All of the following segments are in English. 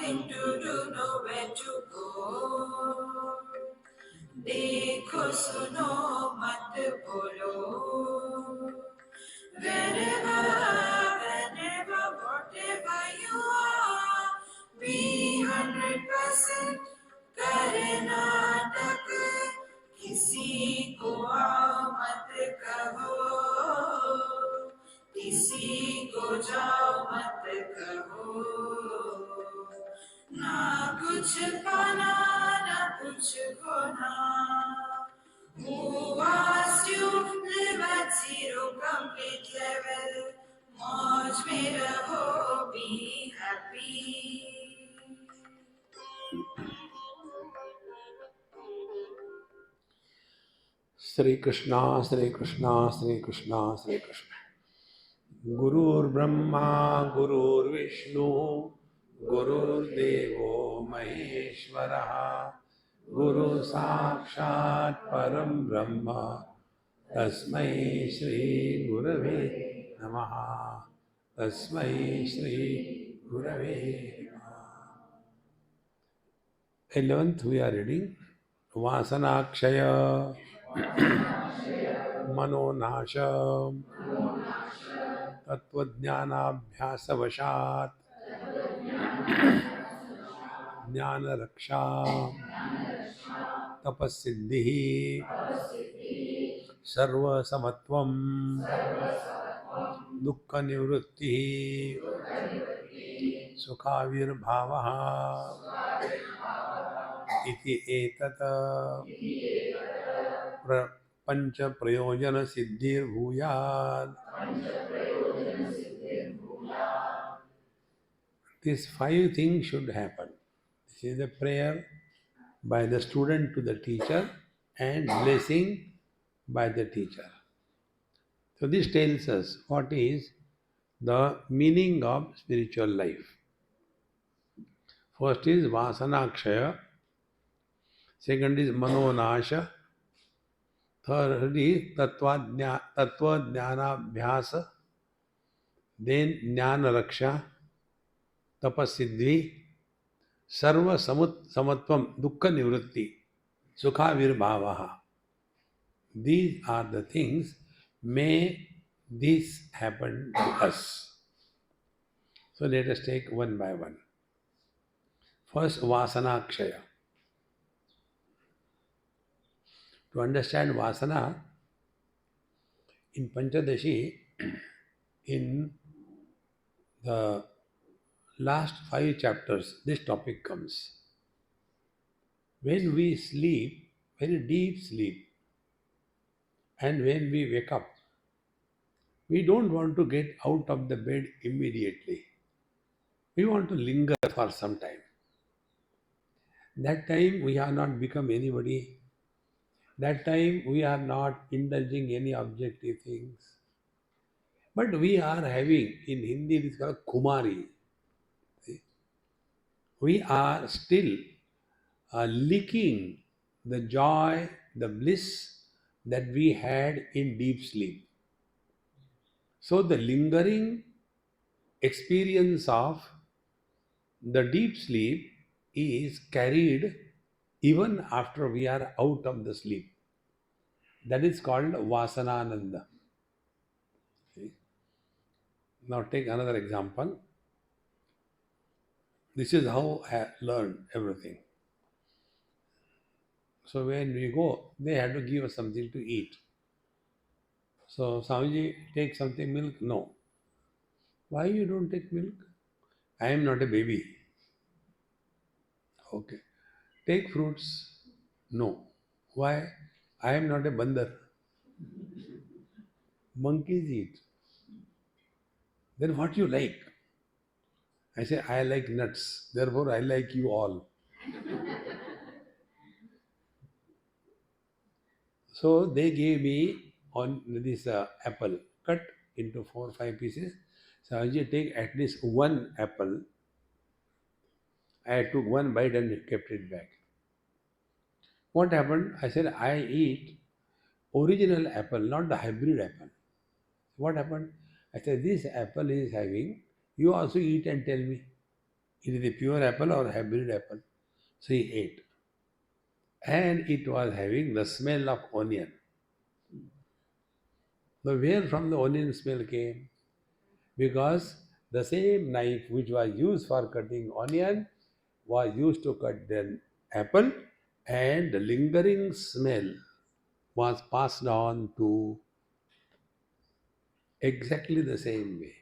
nothing to do, nowhere to go. देखो सुनो मत बोलो. Wherever, whenever, whatever you are, be 100% Karnataka. किसी को आओ मत कहो, किसी को जाओ मत कहो. ना कुछ पाना ना कुछ खोना. Who asked you live at zero complete level? मौज में रहो, be happy. Shri Krishna, Shri Krishna, Shri Krishna, Shri Krishna. Gurur Brahma, Gurur Vishnu, Gurur Devo Maheshwaraha, Guru Sakshat Param Brahma, Tasmai Shri Gurave Namaha, Tasmai Shri Gurave Namaha. 11th we are reading Vasanakshaya Manonasha Tattvajnanabhyasavashat Jnanaraksha Tapasiddhi Sarva Samatvam Dukkha Nivrutti Sukhavir Bhavaha Iti Etata Pancha Prayojana Siddhir Bhuyad. These 5 things should happen. This is a prayer by the student to the teacher and blessing by the teacher. So this tells us what is the meaning of spiritual life. First is Vasanakshaya, second is Manonasha, third is Tattvajnanabhyasa, then Jnanaraksha, Tapasiddhi, Sarva Samatvam, Dukkha Nivrutti, Sukhavirbhavaha. These are the things. May this happen to us. So let us take one by one. First, Vasanakshaya. To understand Vasana, in Panchadashi, in the last 5 chapters, this topic comes. When we sleep, very deep sleep, and when we wake up, we don't want to get out of the bed immediately. We want to linger for some time. That time we have not become anybody. That time we are not indulging any objective things. But we are having, in Hindi it is called Kumari. We are still licking the joy, the bliss that we had in deep sleep. So the lingering experience of the deep sleep is carried even after we are out of the sleep. That is called Vasanananda. See? Now take another example. This is how I learned everything. So when we go, they had to give us something to eat. So Swamiji, take something milk? No. Why you don't take milk? I am not a baby. Okay. Take fruits? No. Why? I am not a bandar. Monkeys eat. Then what you like? I say, I like nuts. Therefore, I like you all. So they gave me on this apple, cut into 4 or 5 pieces. So I take at least one apple. I took one bite and kept it back. What happened? I said, I eat original apple, not the hybrid apple. What happened? I said, this apple is having, you also eat and tell me. It is a pure apple or hybrid apple. So he ate. And it was having the smell of onion. Now, where from the onion smell came? Because the same knife which was used for cutting onion was used to cut the apple, and the lingering smell was passed on to exactly the same way.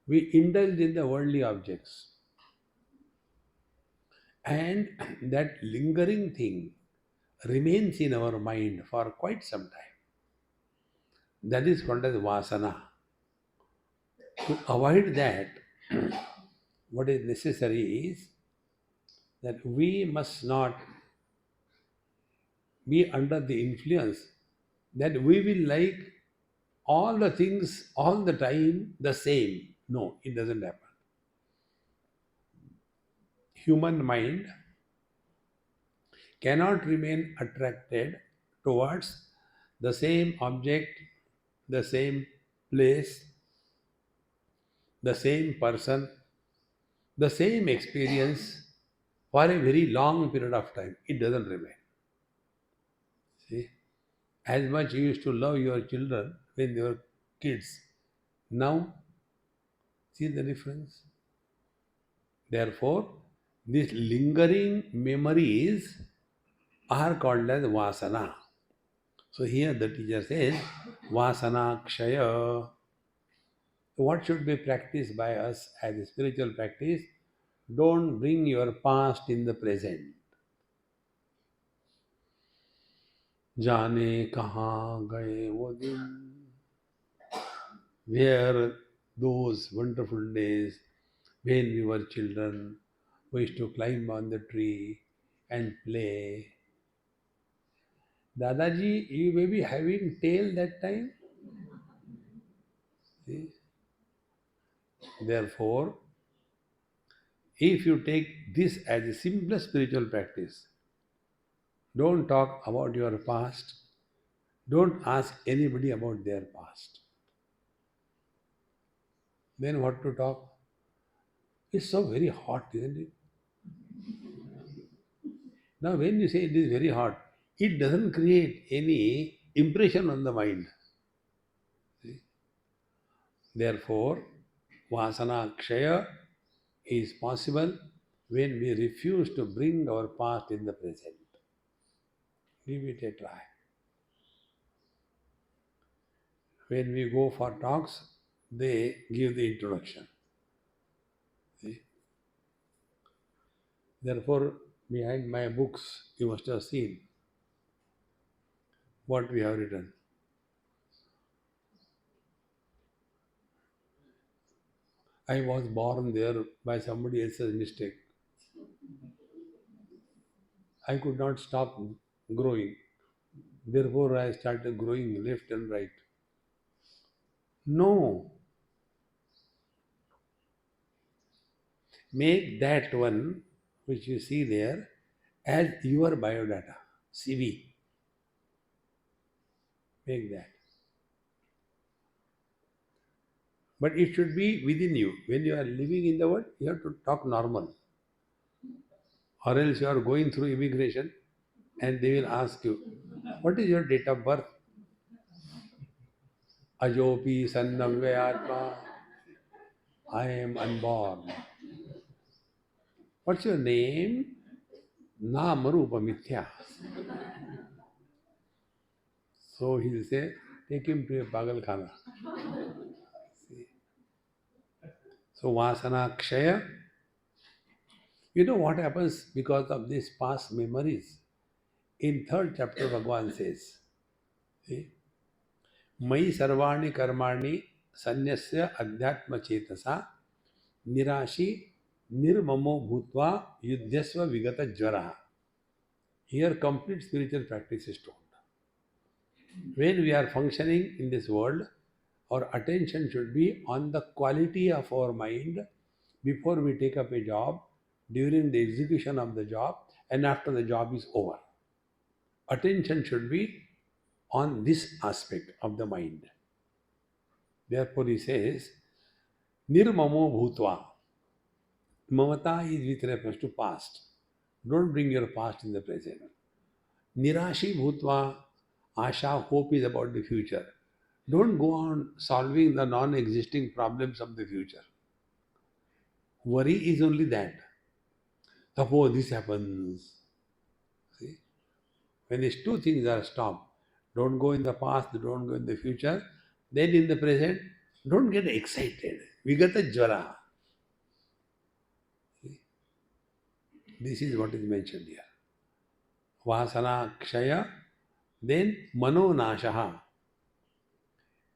We indulge in the worldly objects, and that lingering thing remains in our mind for quite some time. That is called as vasana. To avoid that, what is necessary is that we must not be under the influence that we will like all the things all the time the same. No, it doesn't happen. Human mind cannot remain attracted towards the same object, the same place, the same person, the same experience for a very long period of time. It doesn't remain. See, as much you used to love your children when they were kids, now see the difference. Therefore, these lingering memories are called as vasana. So here the teacher says vasana kshaya. What should be practiced by us as a spiritual practice? Don't bring your past in the present. जाने कहाँ गए वो दिन, where those wonderful days when we were children, we used to climb on the tree and play. Dadaji, you may be having tail that time. See? Therefore, if you take this as a simple spiritual practice, don't talk about your past, don't ask anybody about their past. Then what to talk? It's so very hot, isn't it? Now, when you say it is very hot, it doesn't create any impression on the mind. See? Therefore, vasana kshaya is possible when we refuse to bring our past in the present. Give it a try. When we go for talks, they give the introduction. See? Therefore, behind my books, you must have seen what we have written. I was born there by somebody else's mistake. I could not stop growing. Therefore, I started growing left and right. No, make that one which you see there as your biodata, CV. Make that. But it should be within you. When you are living in the world, you have to talk normal. Or else you are going through immigration and they will ask you, what is your date of birth? Ajopi Sannavya Atma. I am unborn. What's your name? Namarupa Mithya. So he will say, take him to a Pagal Khana. So Vasana Kshaya. You know what happens because of these past memories? In third chapter, Bhagavan says, see, Mai sarvani karmani sanyasya adhyatma chetasa nirashi nirmamo bhutva yudhyasva vigata jvara. Here complete spiritual practice is told. When we are functioning in this world, our attention should be on the quality of our mind before we take up a job, during the execution of the job, and after the job is over. Attention should be on this aspect of the mind. Therefore, he says, Nirmamo Bhutva. Mamata is with reference to past. Don't bring your past in the present. Nirashi bhutva, asha, hope is about the future. Don't go on solving the non-existing problems of the future. Worry is only that. Suppose this happens. See? When these two things are stopped, don't go in the past, don't go in the future, then in the present, don't get excited. Vigata jvara. See? This is what is mentioned here. Vasana kshaya, then mano nashaha.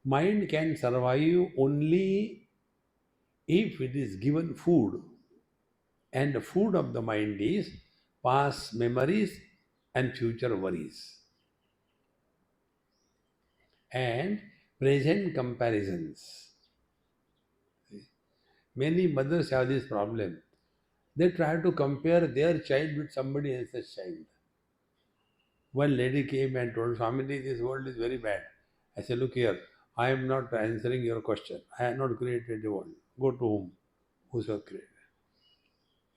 Mind can survive only if it is given food. And the food of the mind is past memories and future worries and present comparisons. Many mothers have this problem. They try to compare their child with somebody else's child. One lady came and told Swamiji, this world is very bad. I said, look here, I am not answering your question. I have not created the world. Go to whom? Who's your creator?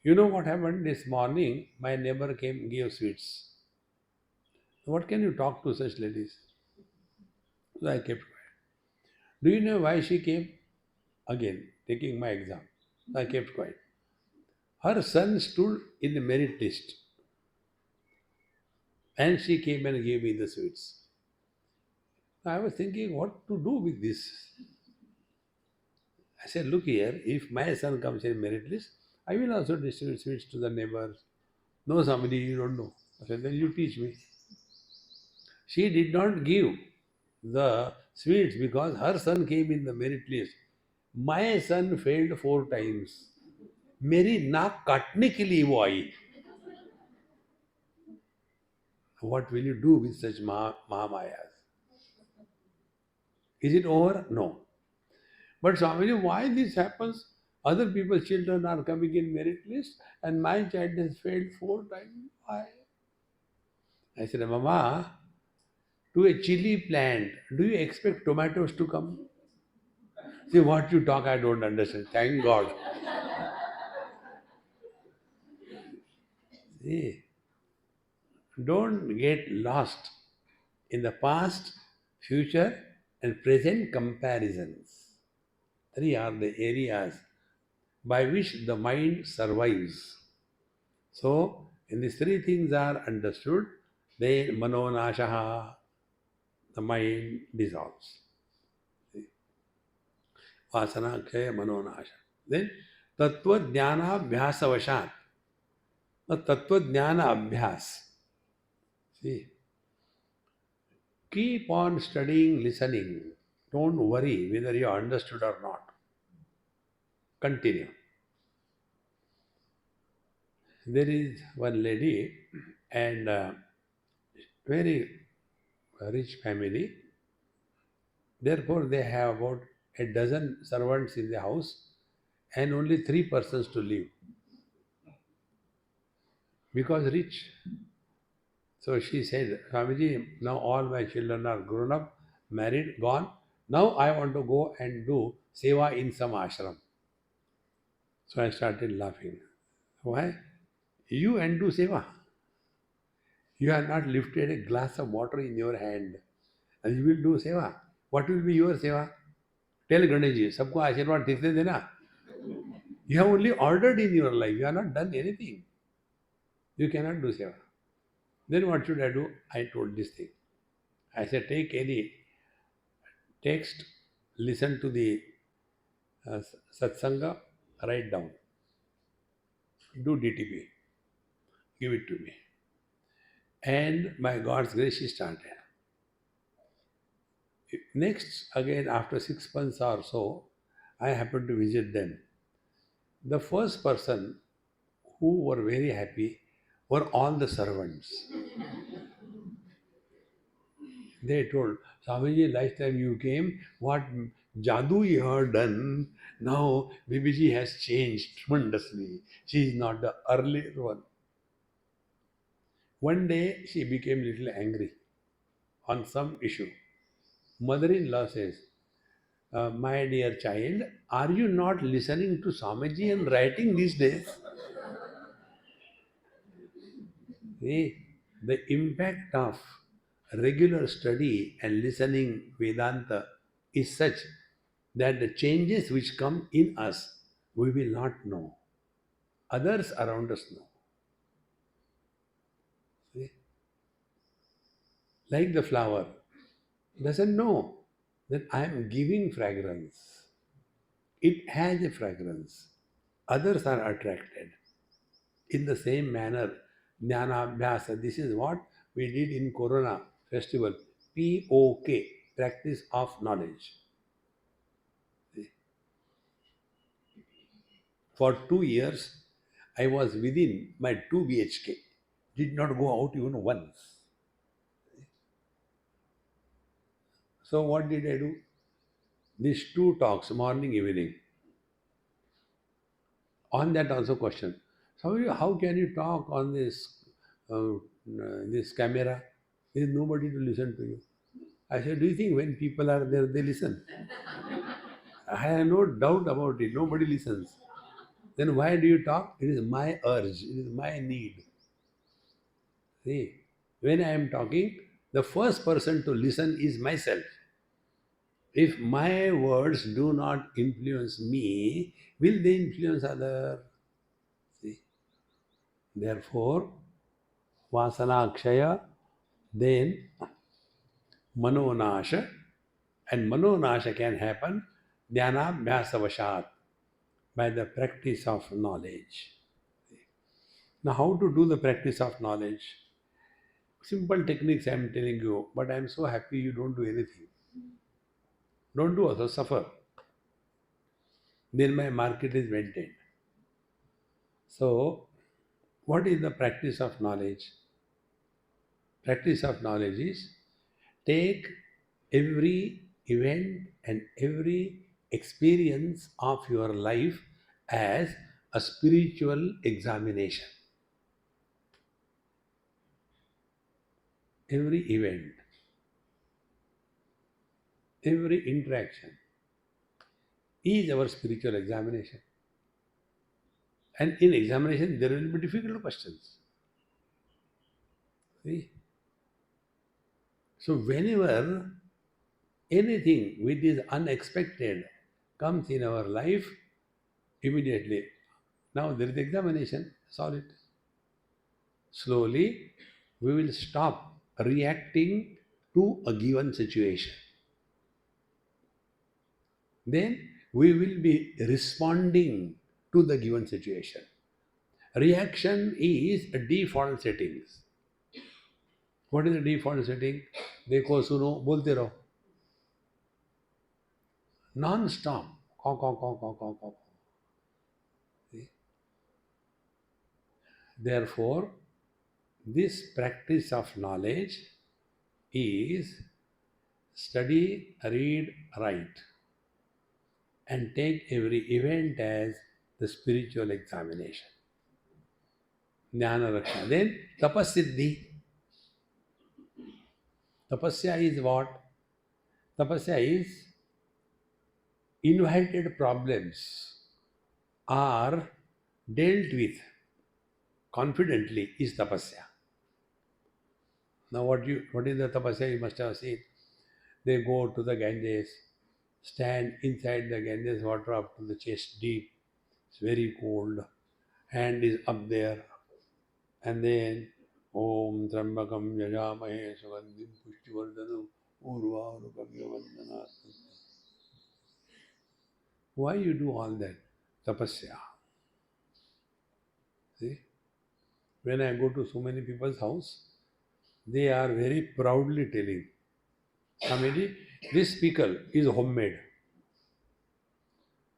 You know what happened this morning? My neighbor came, gave sweets. What can you talk to such ladies? So I kept quiet. Do you know why she came? Again, taking my exam. I kept quiet. Her son stood in the merit list and she came and gave me the sweets. I was thinking what to do with this. I said, look here, if my son comes in merit list, I will also distribute sweets to the neighbors. No, somebody you don't know. I said, then you teach me. She did not give the sweets because her son came in the merit list. My son failed 4 times. मेरी नाक काटने के लिए वो आई. What will you do with such Mahamayas? Is it over? No. But Swamiji, why this happens? Other people's children are coming in merit list and my child has failed 4 times. Why? I said, Mama, to a chili plant, do you expect tomatoes to come? See, what you talk, I don't understand. Thank God. See, don't get lost in the past, future, and present comparisons. Three are the areas by which the mind survives. So, when these three things are understood, then manonashaha, the mind dissolves. Vasana kshaya manonasha. Then tattva jnana abhyasavashat. The tattva jnana abhyas. See, keep on studying, listening. Don't worry whether you understood or not. Continue. There is one lady and very rich family. Therefore, they have about a dozen servants in the house and only 3 persons to live because rich. So she said, Swamiji, now all my children are grown up, married, gone. Now I want to go and do seva in some ashram. So I started laughing. Why? You and do seva. You have not lifted a glass of water in your hand and you will do seva. What will be your seva? Tell Ganeshji, सबको आशीर्वाद ठीक से देना. You have only ordered in your life. You have not done anything. You cannot do seva. Then what should I do? I told this thing. I said, take any text, listen to the satsanga, write down. Do DTP. Give it to me. And by God's grace, she started. Next, again, after 6 months or so, I happened to visit them. The first person who were very happy were all the servants. They told, Swamiji, last time you came, what jadoo you have done, now Bibiji has changed tremendously. She is not the earlier one. One day she became little angry on some issue. Mother-in-law says, my dear child, are you not listening to Swamiji and writing these days? See, the impact of regular study and listening Vedanta is such that the changes which come in us, we will not know. Others around us know. See? Like the flower doesn't know that I am giving fragrance. It has a fragrance. Others are attracted. In the same manner, Jnanabhyasa, this is what we did in Corona festival. POK, practice of knowledge. For 2 years, I was within my 2 BHK, did not go out even once. So, what did I do? These two talks, morning, evening. On that also question. So, how can you talk on this camera? There is nobody to listen to you. I said, do you think when people are there, they listen? I have no doubt about it. Nobody listens. Then why do you talk? It is my urge. It is my need. See, when I am talking, the first person to listen is myself. If my words do not influence me, will they influence other? See, therefore, vasana akshaya, then manonasha, and manonasha can happen dhyana by the practice of knowledge. Now, how to do the practice of knowledge? Simple techniques I am telling you, but I am so happy you don't do anything. Don't do also suffer. Then my market is maintained. So, what is the practice of knowledge? Practice of knowledge is take every event and every experience of your life as a spiritual examination. Every event, every interaction is our spiritual examination. And in examination, there will be difficult questions. See? So, whenever anything which is unexpected comes in our life, immediately, now there is examination, solve it. Slowly, we will stop reacting to a given situation. Then we will be responding to the given situation. Reaction is a default settings. What is the default setting? देखो सुनो बोलते रहो non stop. Caw, caw, caw, caw, caw, caw. See? Therefore, this practice of knowledge is study, read, write, and take every event as the spiritual examination. Jnana Raksha. Then Tapasiddhi. Tapasya is what? Tapasya is invited problems are dealt with confidently is tapasya. Now what is the tapasya? You must have seen. They go to the Ganges, stand inside the Ganges water up to the chest deep. It's very cold. Hand is up there. And then Om Trambakam Yajamahe Sugandhim Pushtivardhanam Urvarukam Yavandhanat. Why you do all that? Tapasya. See? When I go to so many people's house, they are very proudly telling, Swamiji, this pickle is homemade.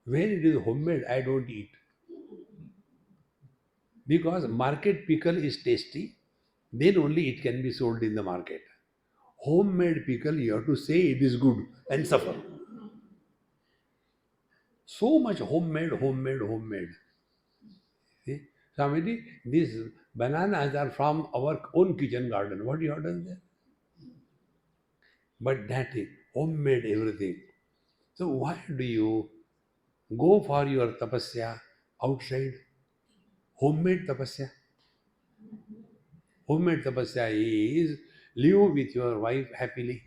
When it is homemade, I don't eat. Because market pickle is tasty, then only it can be sold in the market. Homemade pickle, you have to say it is good and suffer. So much homemade, homemade, homemade. See? Swamiji, these bananas are from our own kitchen garden. What you have done there? But that is homemade everything. So why do you go for your tapasya outside? Homemade tapasya. Homemade tapasya is live with your wife happily.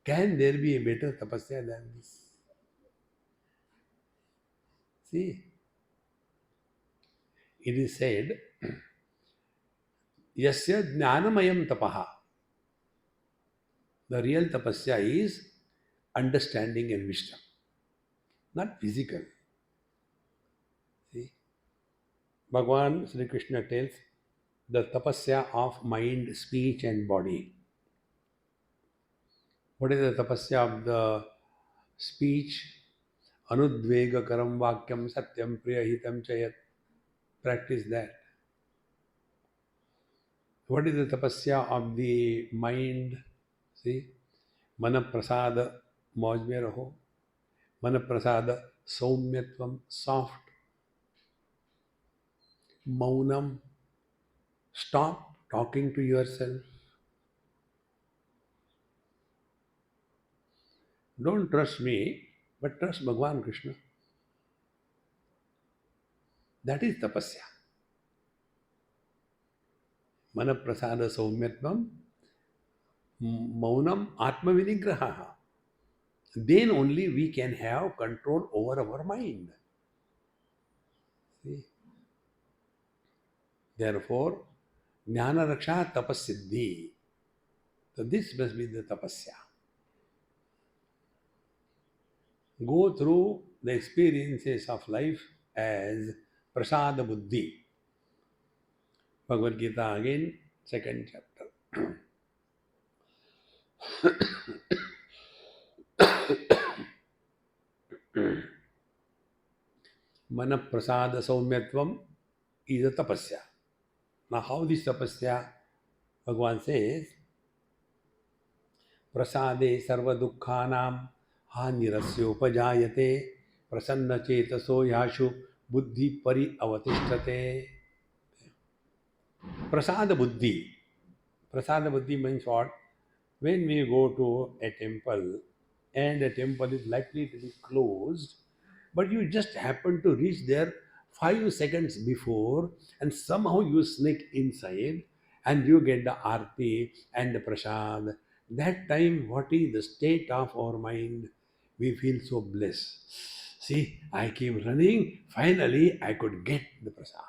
Can there be a better tapasya than this? See, it is said, Yasya jnanamayam tapaha. The real tapasya is understanding and wisdom, not physical. See, Bhagavan Sri Krishna tells the tapasya of mind, speech, and body. What is the tapasya of the speech? Anudvega karam vakyam satyam priyahitam chayat. Practice that. What is the tapasya of the mind? See, mana prasada mauj mein raho. Mana prasada saumyatvam, soft. Maunam, stop talking to yourself. Don't trust me, but trust Bhagavan Krishna. That is tapasya. Mana prasada saumyatvam, maunam atma vinigraha. Then only we can have control over our mind. See? Therefore, jnana raksha tapasiddhi. So this must be the tapasya. Go through the experiences of life as prasada buddhi. Bhagavad Gita again, second chapter. Mana prasada saumyatvam is a tapasya. Now, how this tapasya? Bhagavan says, prasade sarva dukkhanam hanirasyoupajayate prasanna chetaso yashu buddhi pari avatishtate. Prasada buddhi. Prasada buddhi means what? When we go to a temple and the temple is likely to be closed, but you just happen to reach there 5 seconds before and somehow you sneak inside and you get the arti and the prasad. That time, what is the state of our mind? We feel so blessed. See, I came running, finally I could get the prasad.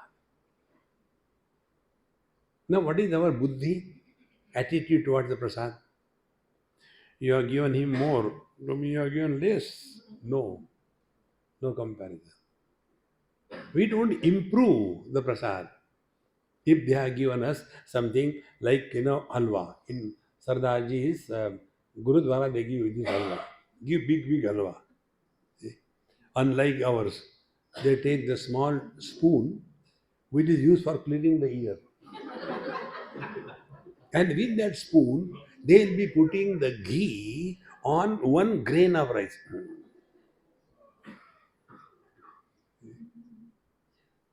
Now, what is our buddhi? Attitude towards the prasad? You have given him more, to me you have given less. No, no comparison. We don't improve the prasad. If they have given us something like, halwa. In Sardarji's Gurudwara, they give this halwa. Give big, big halwa. See? Unlike ours, they take the small spoon which is used for cleaning the ear. And with that spoon, they'll be putting the ghee on 1 grain of rice.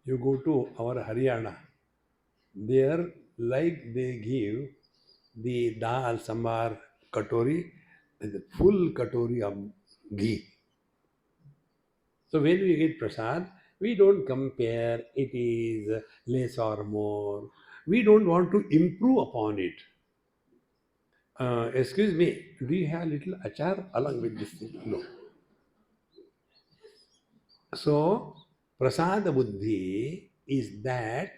You go to our Haryana, there, like they give the dal sambar katori, the full katori of ghee. So when we get prasad, we don't compare it is less or more. We don't want to improve upon it. Excuse me, do you have little achar along with this thing? No. So, prasada buddhi is that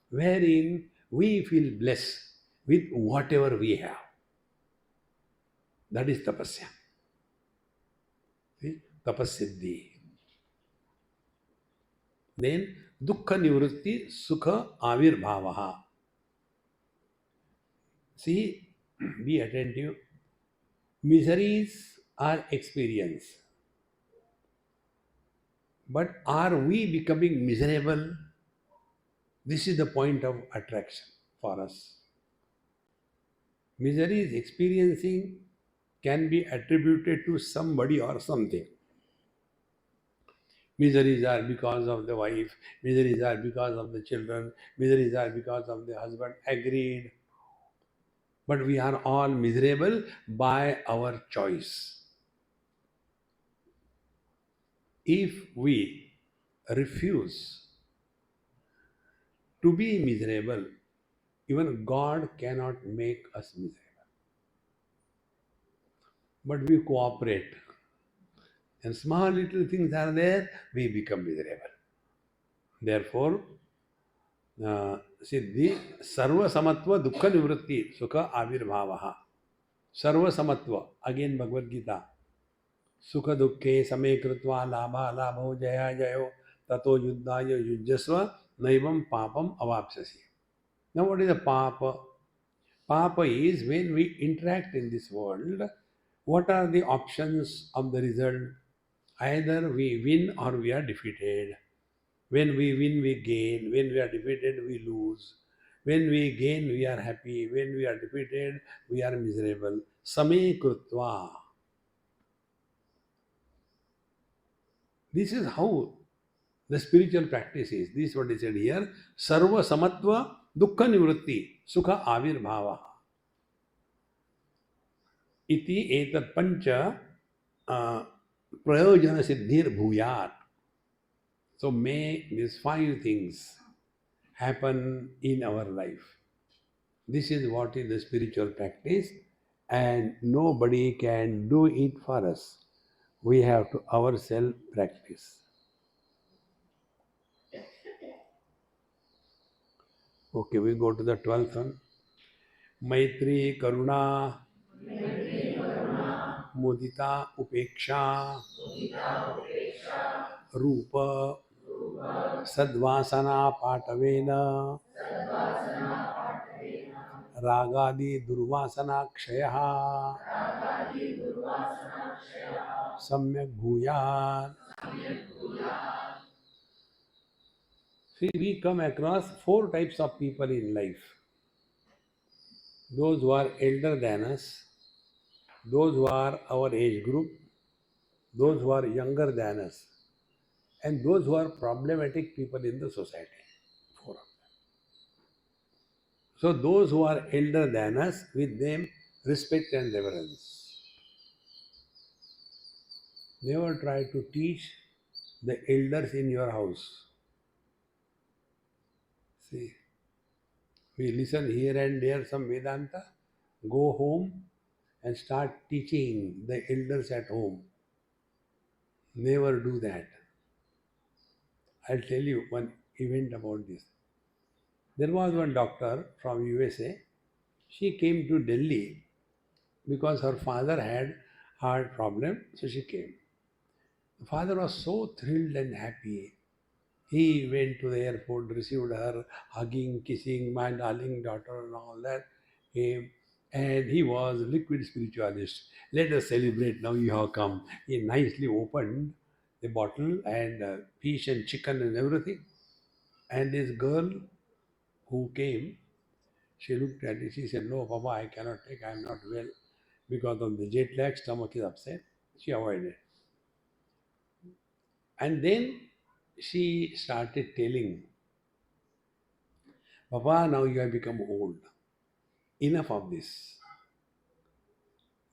wherein we feel blessed with whatever we have. That is tapasya. See? Tapasiddhi. Then, dukkha nivritti sukha avirbhavaha. See, be attentive. Miseries are experience. But are we becoming miserable? This is the point of attraction for us. Miseries experiencing can be attributed to somebody or something. Miseries are because of the wife, miseries are because of the children, miseries are because of the husband. Agreed. But we are all miserable by our choice. If we refuse to be miserable, even God cannot make us miserable. But we cooperate, and small little things are there, we become miserable. Therefore, सिद्धि सर्वसमत्व दुख निवृत्ति सुख आविर्भाव सर्वसमत्व again Bhagavad Gita सुख दुखे समे कृत्वा लाभा लाभो जया जयो ततो युद्धाय युज्यस्व नैवं पापम अवाप्स्यसि. Now what is a papa? Papa is when we interact in this world, what are the options of the result? Either we win or we are defeated. When we win, we gain. When we are defeated, we lose. When we gain, we are happy. When we are defeated, we are miserable. Same krutva. This is how the spiritual practice is. This is what is said here. Sarva samatva dukkha nivritti sukha avirbhava. Iti etat pancha prayojana siddhir bhuyat. So may these five things happen in our life. This is what is the spiritual practice, and nobody can do it for us. We have to ourselves practice. Okay, we go to the 12th one. Maitri Karuna Mudita Upeksha Rupa Sadvasana Patavena Ragadi Durvasana Kshayaha Samyak Bhuyat. See, we come across four types of people in life. Those who are elder than us, those who are our age group, those who are younger than us, and those who are problematic people in the society. Four of them. So those who are elder than us, with them, respect and reverence. Never try to teach the elders in your house. See, we listen here and there some Vedanta, go home and start teaching the elders at home. Never do that. I'll tell you one event about this. There was one doctor from USA. She came to Delhi because her father had heart problem, so she came. The father was so thrilled and happy. He went to the airport, received her, hugging, kissing, my darling daughter, and all that. And he was liquid spiritualist. Let us celebrate. Now you have come. He nicely opened the bottle and fish and chicken and everything. And this girl who came, she looked at it. She said, "No, Papa, I cannot take. I am not well because of the jet lag. Stomach is upset." She avoided. And then she started telling, "Papa, now you have become old. Enough of this.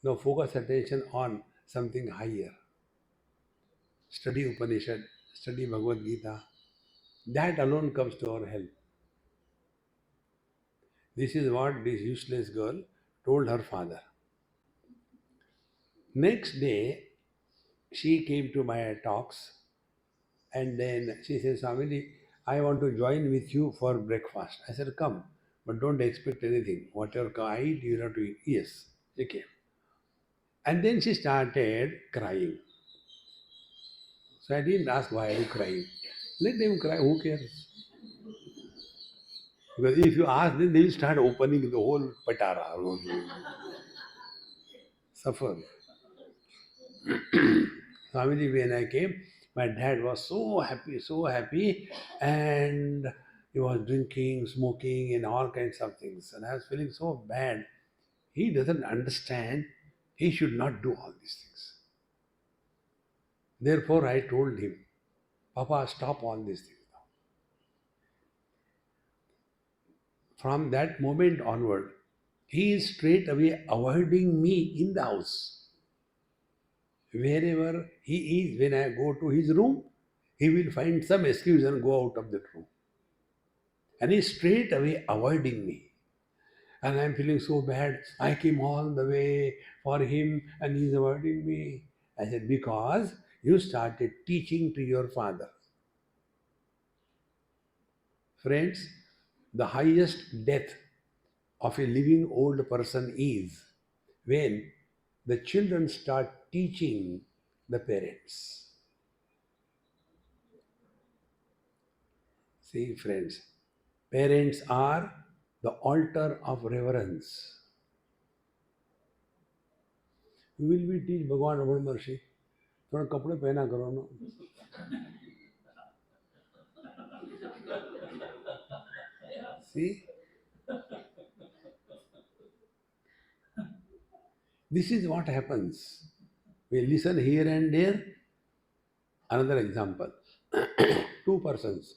Now focus attention on something higher. Study Upanishad, study Bhagavad Gita. That alone comes to our help." This is what this useless girl told her father. Next day, she came to my talks and then she said, "Swamiji, I want to join with you for breakfast." I said, "Come, but don't expect anything. Whatever I eat, you have to eat." Yes, she came. And then she started crying. So I didn't ask, "Why are you crying?" Let them cry, who cares? Because if you ask them, they will start opening the whole patara. Suffer. Swamiji, when I came, my dad was so happy, and he was drinking, smoking, and all kinds of things. And I was feeling so bad. He doesn't understand. He should not do all these things. Therefore, I told him, "Papa, stop all these things now." From that moment onward, he is straight away avoiding me in the house. Wherever he is, when I go to his room, he will find some excuse and go out of that room. And he's straight away avoiding me. And I'm feeling so bad. I came all the way for him and he's avoiding me. I said, because you started teaching to your father. Friends, the highest death of a living old person is when the children start teaching the parents. See, friends, parents are the altar of reverence. Will we teach Bhagwan Ramana Maharshi? थोड़ा कपड़े पहना करो ना. See, this is what happens. We listen here and there. Another example. Two persons,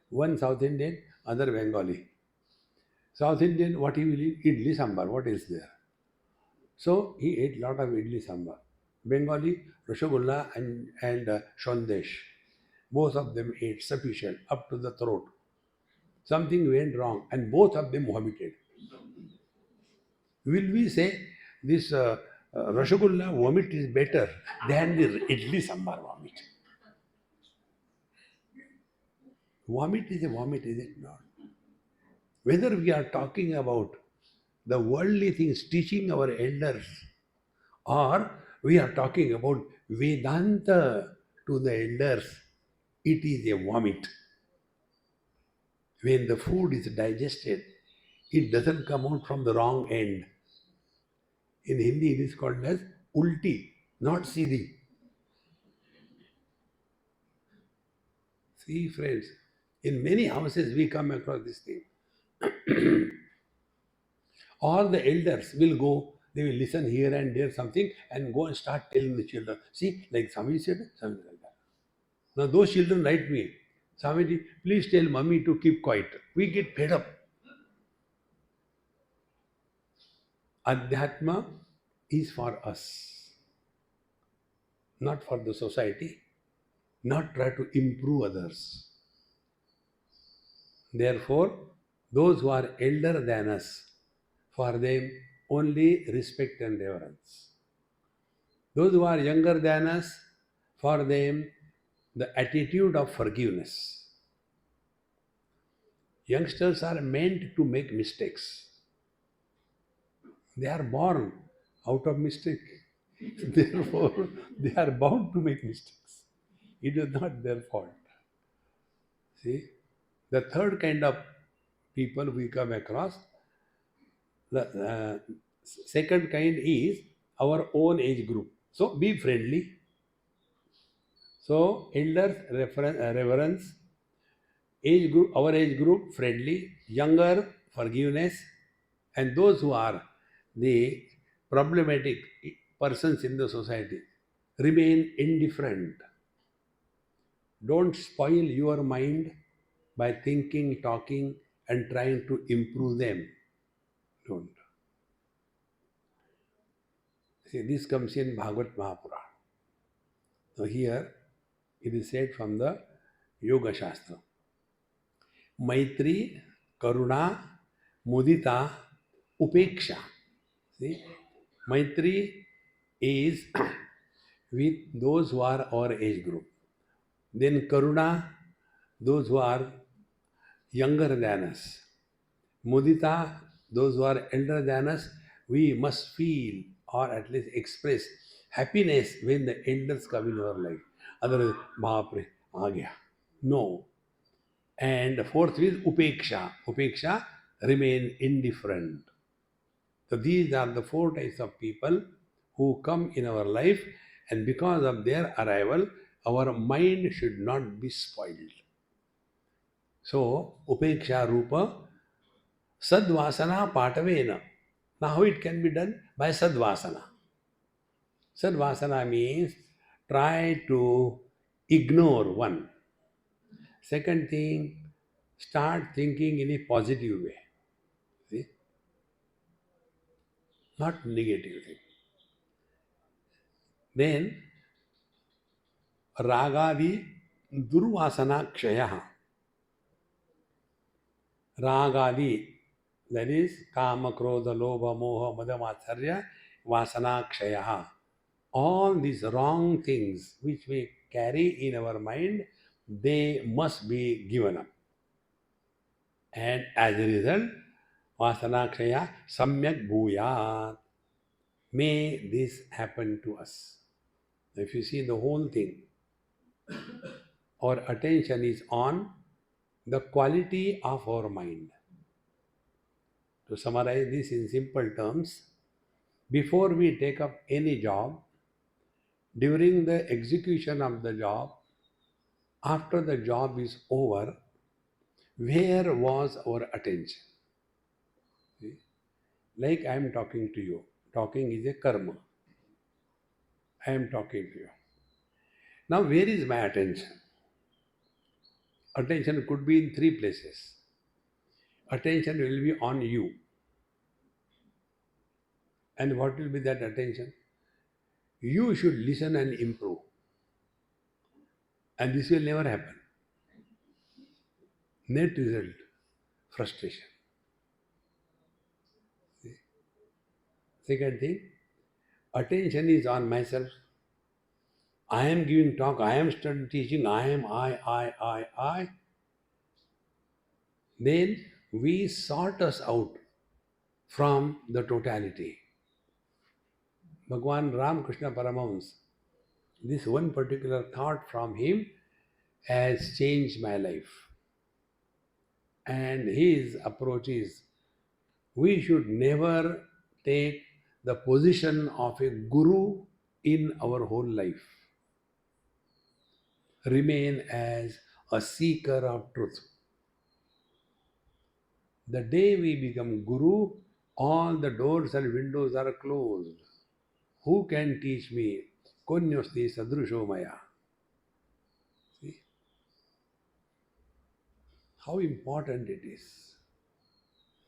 one South Indian, other Bengali. South Indian, what he will eat? Idli sambar. What is there? So he ate lot of idli sambar. Bengali, rasgulla and shondesh. Both of them ate sufficient up to the throat. Something went wrong and both of them vomited. Will we say this rasgulla vomit is better than the idli sambar vomit? Vomit is a vomit, is it not? Whether we are talking about the worldly things teaching our elders, or we are talking about Vedanta to the elders, it is a vomit. When the food is digested, it doesn't come out from the wrong end. In Hindi, it is called as ulti, not siddhi. See, friends, in many houses we come across this thing. All the elders will go, they will listen here and there something and go and start telling the children. See, like Swami said, Swami like that. Now those children write me, Swamiji, please tell mummy to keep quiet. We get fed up. Adhyatma is for us, not for the society, not try to improve others. Therefore, those who are elder than us, for them only respect and reverence. Those who are younger than us, for them the attitude of forgiveness. Youngsters are meant to make mistakes. They are born out of mistake. Therefore, they are bound to make mistakes. It is not their fault. See, the third kind of people we come across, the second kind is our own age group. So be friendly. So elders reverence, age group, our age group friendly, younger forgiveness, and those who are the problematic persons in the society remain indifferent. Don't spoil your mind by thinking, talking, and trying to improve them. Don't. See, this comes in Bhagavad Mahapurana. So here it is said from the Yoga Shastra. Maitri, Karuna, Mudita, Upeksha. See, Maitri is with those who are our age group. Then Karuna, those who are younger than us. Mudita, those who are elder than us, we must feel or at least express happiness when the elders come in our life. Otherwise, Mahapre, aa gaya. No. And the fourth is Upeksha. Upeksha, remain indifferent. So these are the four types of people who come in our life, and because of their arrival, our mind should not be spoiled. So, Upeksha Rupa Sadvasana Patavena. Now, how it can be done? By Sadvasana. Sadvasana means try to ignore one. Second thing, start thinking in a positive way. See? Not negative thing. Then Ragadi Durvasana Kshaya. Ragadi, that is Kama, Krodha, Lobha, Moha, Mada, Matsarya, Vasana Kshaya. All these wrong things which we carry in our mind, they must be given up. And as a result, Vasana Kshaya Samyak Bhuyat. May this happen to us. If you see the whole thing, our attention is on the quality of our mind. To summarize this in simple terms, before we take up any job, during the execution of the job, after the job is over, where was our attention? See? Like I am talking to you. Talking is a karma. I am talking to you. Now, where is my attention? Attention could be in three places. Attention will be on you. And what will be that attention? You should listen and improve. And this will never happen. Net result, frustration. See? Second thing, attention is on myself. I am giving talk, I am studying, teaching, I am I. Then we sort us out from the totality. Bhagwan Ramakrishna Paramahamsa, this one particular thought from him has changed my life. And his approach is, we should never take the position of a guru in our whole life. Remain as a seeker of truth. The day we become guru, all the doors and windows are closed. Who can teach me? Konyosti sadrusho maya. See how important it is.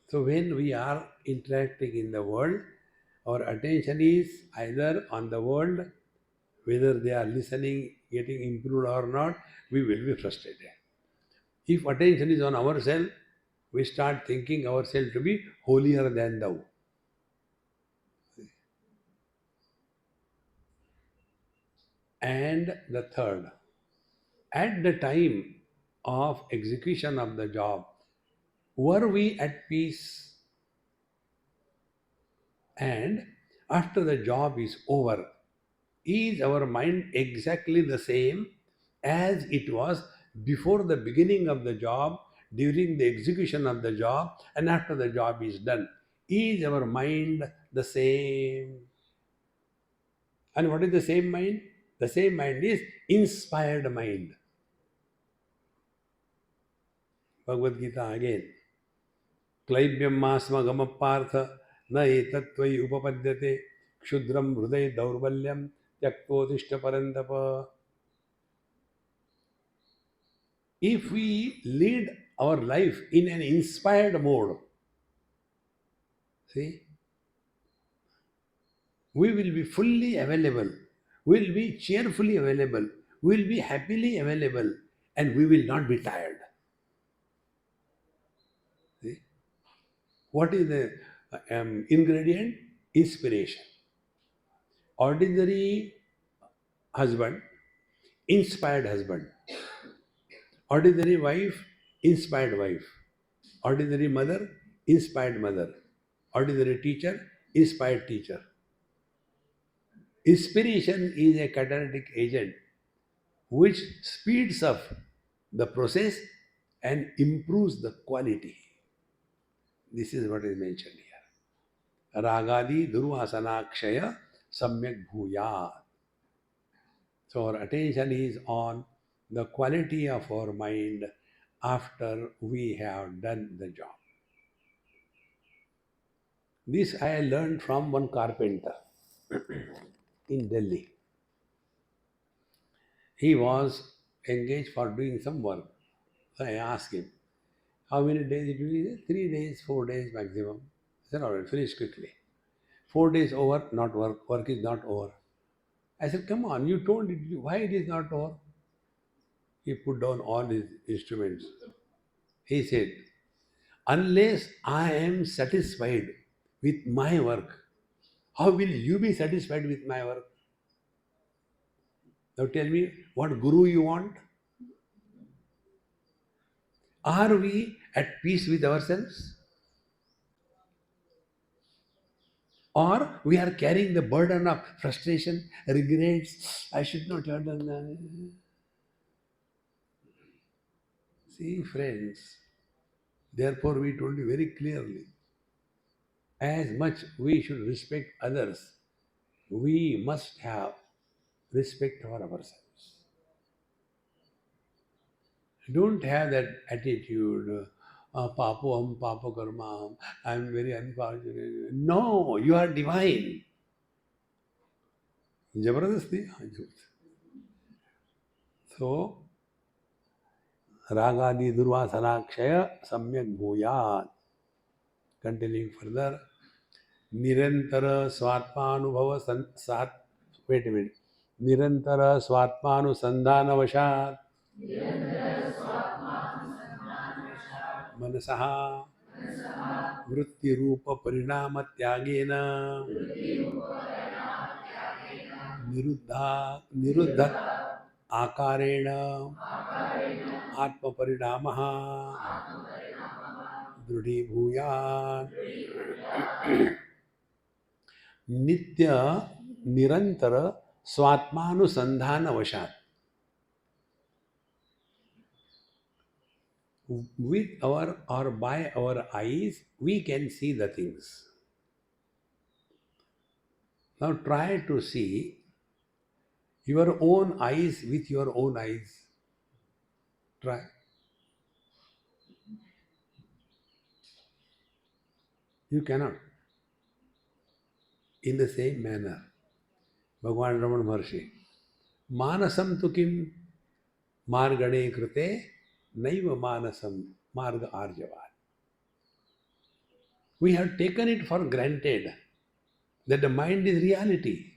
So when we are interacting in the world, our attention is either on the world, whether they are listening, getting improved or not, we will be frustrated. If attention is on ourselves, we start thinking ourselves to be holier than thou. And the third, at the time of execution of the job, were we at peace? And after the job is over, is our mind exactly the same as it was before the beginning of the job, during the execution of the job, and after the job is done? Is our mind the same? And what is the same mind? The same mind is inspired mind. Bhagavad Gita again. Klaibyam masma gamapartha na etatvai upapadyate kshudram hruday daurvalyam tyaktodishta parantapa. If we lead our life in an inspired mode, see, we will be fully available, we will be cheerfully available, we will be happily available, and we will not be tired. See? What is the ingredient? Inspiration. Ordinary husband, inspired husband. Ordinary wife, inspired wife. Ordinary mother, inspired mother. Ordinary teacher, inspired teacher. Inspiration is a catalytic agent which speeds up the process and improves the quality. This is what is mentioned here. Ragadi durvasana kshaya samyak bhuyat. So our attention is on the quality of our mind after we have done the job. This I learned from one carpenter in Delhi. He was engaged for doing some work. So I asked him, how many days it will be? 3 days, 4 days maximum. He said, all right, finish quickly. 4 days over, not work. Work is not over. I said, come on, you told it, why it is not over? He put down all his instruments. He said, unless I am satisfied with my work, how will you be satisfied with my work? Now tell me, what guru you want? Are we at peace with ourselves? Or we are carrying the burden of frustration, regrets, I should not have done that. See, friends, therefore we told you very clearly, as much we should respect others, we must have respect for ourselves. Don't have that attitude, papo papa karma, I'm very unfortunate. No, you are divine. Jabardasti. So, ragadi durvasanakshaya samyak bhuyat. Continuing further, nirantara swatmanubhava sat. Wait a minute. Nirantara swatmanusandhanavashat मनसः वृत्तिरूप परिणाम त्यागेन निरुद्धा निरुद्ध आकारेण आत्म परिणामः दृढ़ीभूयात् नित्य निरंतर स्वात्मानुसंधान वशात. With our or by our eyes we can see the things. Now try to see your own eyes with your own eyes. Try. You cannot. In the same manner, Bhagavan Ramana Maharshi, Manasam tu kim margane krute naiva manasam marga arjavat. We have taken it for granted that the mind is reality.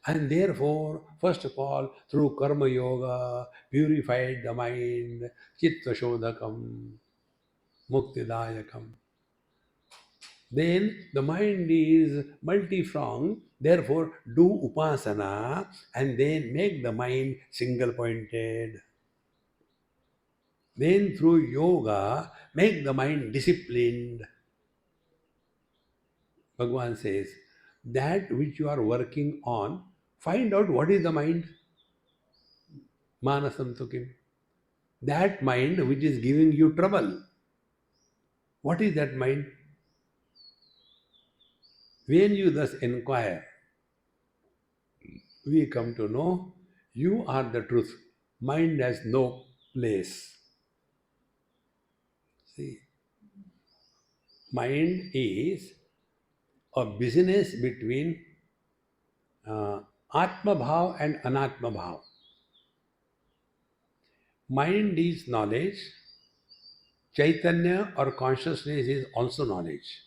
And therefore, first of all, through karma yoga, purified the mind, chitta shodhakam, muktidayakam. Then the mind is multi-pronged, therefore do upasana and then make the mind single-pointed. Then through yoga, make the mind disciplined. Bhagavan says, that which you are working on, find out what is the mind. Manasam tukim. That mind which is giving you trouble. What is that mind? When you thus inquire, we come to know you are the truth. Mind has no place. See, mind is a business between Atma Bhav and Anatma Bhav. Mind is knowledge, Chaitanya or consciousness is also knowledge.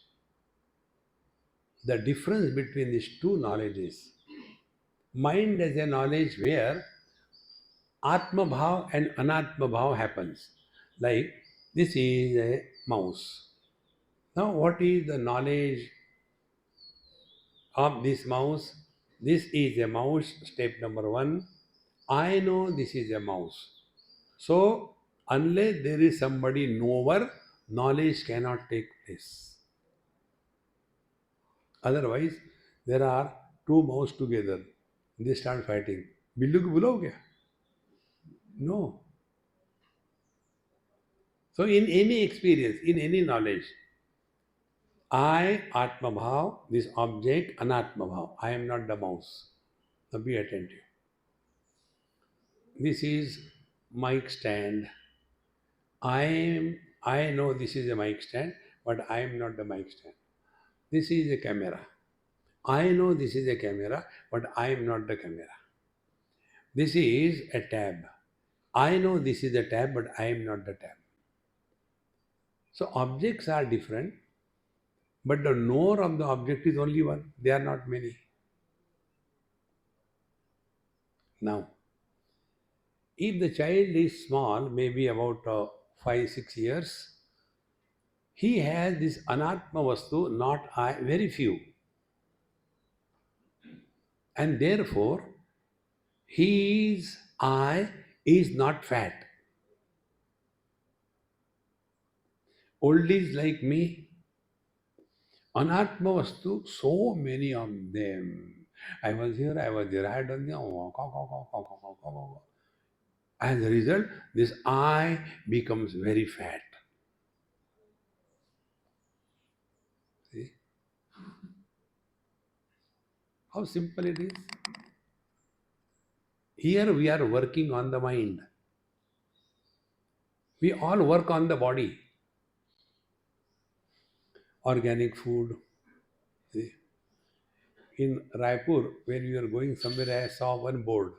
The difference between these two knowledges, mind is a knowledge where Atma Bhav and Anatma Bhav happens. Like, this is a mouse. Now, what is the knowledge of this mouse? This is a mouse, step number 1. I know this is a mouse. So, unless there is somebody knower, knowledge cannot take place. Otherwise, there are two mouse together. They start fighting. Billu को बुलाओ क्या? No. So, in any experience, in any knowledge, I, Atma Bhav, this object, Anatma Bhav. I am not the mouse. Now be attentive. This is mic stand. I know this is a mic stand, but I am not the mic stand. This is a camera. I know this is a camera, but I am not the camera. This is a tab. I know this is a tab, but I am not the tab. So objects are different, but the knower of the object is only one. They are not many. Now, if the child is small, maybe about 5, 6 years, he has this anatma vastu, not I, very few. And therefore, his I is not fat. Oldies like me, anatma vastu, so many of them. I was here, I was there, I had done the. As a result, this I becomes very fat. See how simple it is? Here we are working on the mind. We all work on the body. Organic food. See? In Raipur, when we were going somewhere, I saw one board.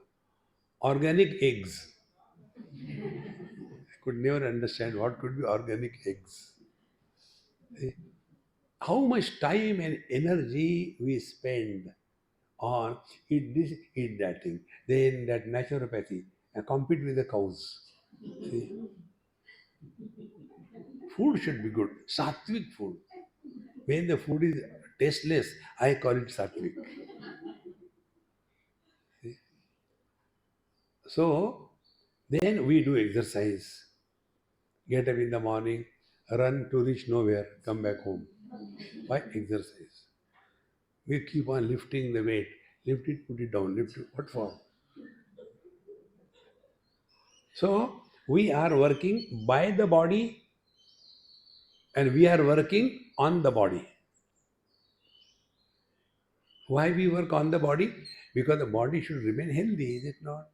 Organic eggs. I could never understand what could be organic eggs. See? How much time and energy we spend on eat this, eat that thing. Then that naturopathy and compete with the cows. See? Food should be good. Sattvic food. When the food is tasteless, I call it sattvic. See? So then we do exercise. Get up in the morning, run to reach nowhere, come back home. Why? Exercise. We keep on lifting the weight. Lift it, put it down, lift it. What for? So we are working by the body and we are working on the body. Why we work on the body? Because the body should remain healthy, is it not?